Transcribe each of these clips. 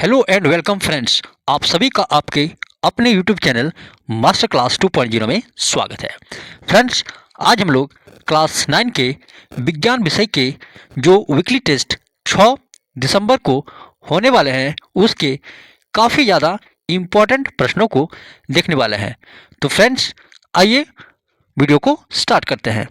Hello and welcome friends, आप सभी का आपके अपने यूट्यूब चैनल मास्टर क्लास 2.0 में स्वागत है। फ्रेंड्स, आज हम लोग क्लास 9 के विज्ञान विषय के जो वीकली टेस्ट 6 दिसंबर को होने वाले हैं उसके काफ़ी ज़्यादा इम्पोर्टेंट प्रश्नों को देखने वाले हैं। तो फ्रेंड्स, आइए वीडियो को स्टार्ट करते हैं।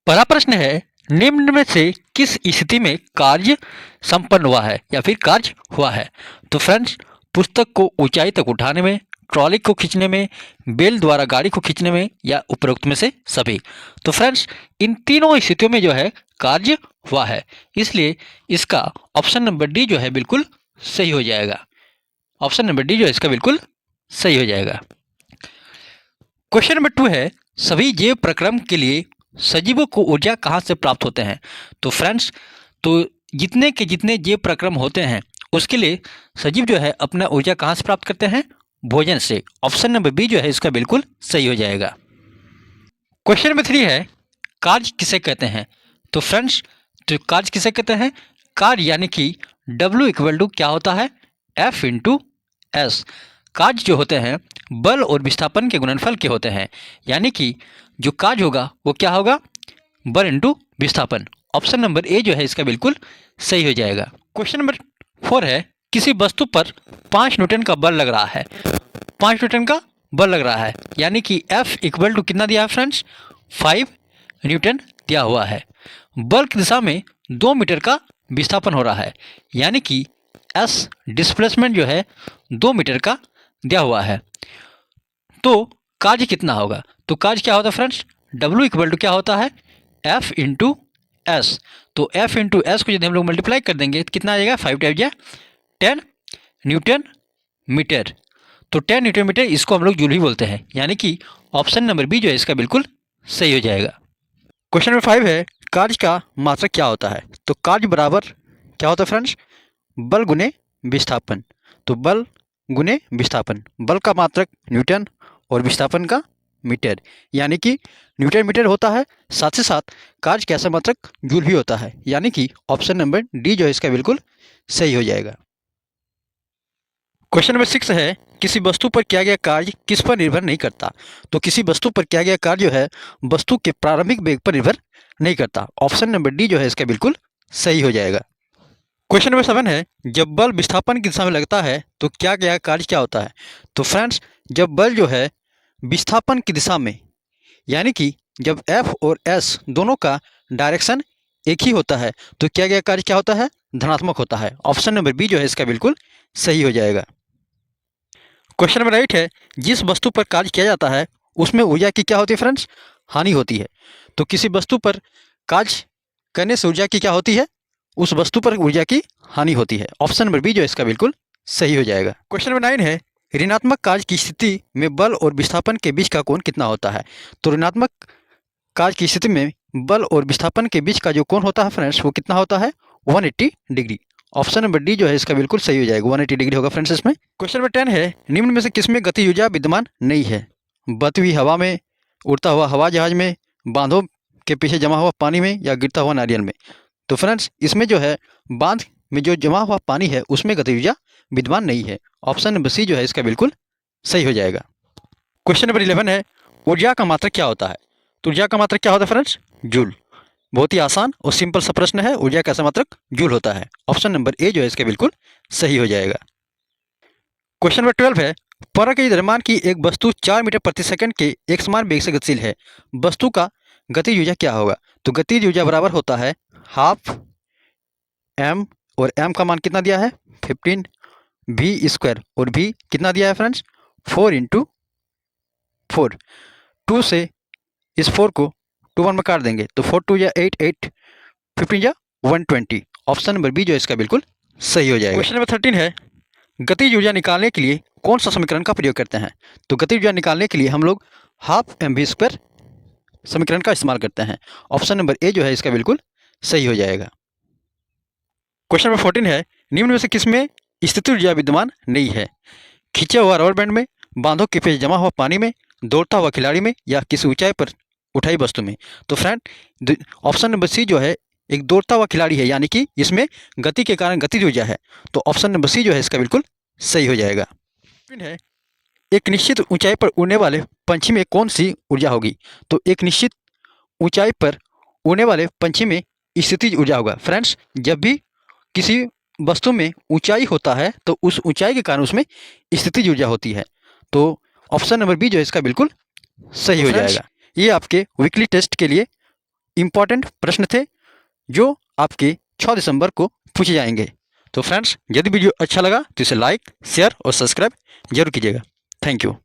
पहला प्रश्न है, निम्न में से किस स्थिति में कार्य संपन्न हुआ है या फिर कार्य हुआ है। तो फ्रेंड्स, पुस्तक को ऊंचाई तक उठाने में, ट्रॉली को खींचने में, बेल द्वारा गाड़ी को खींचने में या उपरोक्त में से सभी। तो फ्रेंड्स, इन तीनों स्थितियों में जो है कार्य हुआ है, इसलिए इसका ऑप्शन नंबर डी जो है बिल्कुल सही हो जाएगा। ऑप्शन नंबर डी जो है इसका बिल्कुल सही हो जाएगा। क्वेश्चन नंबर 2 है, सभी जैव प्रक्रम के लिए सजीवों को ऊर्जा कहाँ से प्राप्त होते हैं। तो फ्रेंड्स, तो जितने के जितने जैव प्रक्रम होते हैं उसके लिए सजीव जो है अपना ऊर्जा कहाँ से प्राप्त करते हैं, भोजन से। ऑप्शन नंबर बी जो है इसका बिल्कुल सही हो जाएगा। क्वेश्चन नंबर 3 है, कार्य किसे कहते हैं। तो फ्रेंड्स, तो कार्य किसे कहते हैं, कार्य यानी कि W इक्वल टू क्या होता है, F इंटू एस। कार्य जो होते हैं बल और विस्थापन के गुणनफल के होते हैं, यानी कि जो कार्य होगा वो क्या होगा, बल इंटू विस्थापन। ऑप्शन नंबर ए जो है इसका बिल्कुल सही हो जाएगा। क्वेश्चन नंबर 4 है, किसी वस्तु पर 5 न्यूटन का बल लग रहा है। 5 न्यूटन का बल लग रहा है, यानी कि F इक्वल टू कितना दिया है फ्रेंड्स, 5 न्यूटन दिया हुआ है। बल की दिशा में 2 मीटर का विस्थापन हो रहा है, यानी कि S डिस्प्लेसमेंट जो है 2 मीटर का दिया हुआ है। तो कार्य कितना होगा, तो कार्य क्या होता है फ्रेंड्स, W इक्वल टू क्या होता है, F इंटू एस। तो F इंटू एस को यदि हम लोग मल्टीप्लाई कर देंगे तो कितना आ जाएगा, 5 टाइप जाए 10 न्यूटन मीटर। तो 10 न्यूटन मीटर इसको हम लोग जूल ही बोलते हैं, यानी कि ऑप्शन नंबर बी जो है इसका बिल्कुल सही हो जाएगा। क्वेश्चन नंबर 5 है, कार्य का मात्रक क्या होता है। तो कार्य बराबर क्या होता है फ्रेंड्स, बल गुने विस्थापन। तो बल गुने विस्थापन, बल का मात्रक न्यूटन और विस्थापन का मीटर, यानी कि न्यूटन मीटर होता है, साथ ही साथ कार्य का ऐसा मात्रक जूल भी होता है, यानी कि ऑप्शन नंबर डी जो है इसका बिल्कुल सही हो जाएगा। क्वेश्चन नंबर 6 है, किसी वस्तु पर किया गया कार्य किस पर निर्भर नहीं करता। तो किसी वस्तु पर किया गया कार्य जो है वस्तु के प्रारंभिक वेग पर निर्भर नहीं करता। ऑप्शन नंबर डी जो है इसका बिल्कुल सही हो जाएगा। क्वेश्चन नंबर 7 है, जब बल विस्थापन की दिशा में लगता है तो क्या क्या कार्य क्या होता है। तो फ्रेंड्स, जब बल जो है विस्थापन की दिशा में, यानी कि जब F और S दोनों का डायरेक्शन एक ही होता है तो क्या क्या कार्य क्या होता है, धनात्मक होता है। ऑप्शन नंबर बी जो है इसका बिल्कुल सही हो जाएगा। क्वेश्चन नंबर 8 है, जिस वस्तु पर कार्य किया जाता है उसमें ऊर्जा की क्या होती है फ्रेंड्स, हानि होती है। तो किसी वस्तु पर कार्य करने से ऊर्जा की क्या होती है, उस वस्तु पर ऊर्जा की हानि होती है। ऑप्शन नंबर बी जो है इसका बिल्कुल सही हो जाएगा। क्वेश्चन नंबर 9 है, ऋणात्मक कार्य की स्थिति में बल और विस्थापन के बीच का कोण कितना होता है। तो ऋणात्मक कार्य की स्थिति में बल और विस्थापन के बीच का जो कोण होता है फ्रेंड्स वो कितना होता है, 180 डिग्री। ऑप्शन नंबर डी जो है इसका बिल्कुल सही हो जाएगा, 180 डिग्री होगा फ्रेंड्स इसमें। क्वेश्चन नंबर 10 है, निम्न में से किसमें गति ऊर्जा विद्यमान नहीं है। बहती हुई हवा में, उड़ता हुआ हवा जहाज में, बांधों के पीछे जमा हुआ पानी में या गिरता हुआ नारियल में। तो फ्रेंड्स, इसमें जो है बांध में जो जमा हुआ पानी है उसमें गति ऊर्जा विद्यमान नहीं है। ऑप्शन नंबर सी जो है इसका बिल्कुल सही हो जाएगा। क्वेश्चन नंबर 11 है, ऊर्जा का मात्रक क्या होता है। तो ऊर्जा का मात्रक क्या होता है फ्रेंड्स, जूल। बहुत ही आसान और सिंपल सा प्रश्न है, ऊर्जा का मात्रक जूल होता है। ऑप्शन नंबर ए जो है इसका बिल्कुल सही हो जाएगा। क्वेश्चन नंबर 12 है, परक के द्रव्यमान की एक वस्तु 4 मीटर प्रति सेकंड के एक समान वेग से गतिशील है, वस्तु का गतिज ऊर्जा क्या होगा। तो गतिज ऊर्जा बराबर होता है हाफ m, और m का मान कितना दिया है 15 v स्क्वायर, और v कितना दिया है फ्रेंड्स 4 इंटू 4। 2 से इस 4 को 2 1 में काट देंगे तो 4 2 या 8 8 15 या 120। ऑप्शन नंबर बी जो है इसका बिल्कुल सही हो जाएगा। क्वेश्चन नंबर 13 है, गतिज ऊर्जा निकालने के लिए कौन सा समीकरण का प्रयोग करते हैं। तो गतिज ऊर्जा निकालने के लिए हम लोग हाफ mv स्क्वायर समीकरण का इस्तेमाल करते हैं। ऑप्शन नंबर ए जो है इसका बिल्कुल सही हो जाएगा। क्वेश्चन नंबर 14 है, निम्न में से किसमें स्थितिज ऊर्जा विद्यमान नहीं है। खींचा हुआ रबर बैंड में, बांधों के पेच जमा हुआ पानी में, दौड़ता हुआ खिलाड़ी में, या किसी ऊंचाई पर उठाई वस्तु में। तो फ्रेंड, ऑप्शन नंबर सी जो है एक दौड़ता हुआ खिलाड़ी है, यानी कि इसमें गति के कारण गतिज ऊर्जा है। तो ऑप्शन नंबर सी जो है इसका बिल्कुल सही हो जाएगा। है एक निश्चित ऊंचाई पर उड़ने वाले पंछी में कौन सी ऊर्जा होगी? तो एक निश्चित ऊंचाई पर उड़ने वाले पंछी में स्थितिज ऊर्जा होगा। फ्रेंड्स, जब भी किसी वस्तु में ऊंचाई होता है तो उस ऊंचाई के कारण उसमें स्थितिज ऊर्जा होती है। तो ऑप्शन नंबर बी जो है इसका बिल्कुल सही हो जाएगा। ये आपके वीकली टेस्ट के लिए इम्पॉर्टेंट प्रश्न थे जो आपके 6 दिसंबर को पूछे जाएंगे। तो फ्रेंड्स, यदि वीडियो अच्छा लगा तो इसे लाइक, शेयर और सब्सक्राइब जरूर कीजिएगा। Thank you.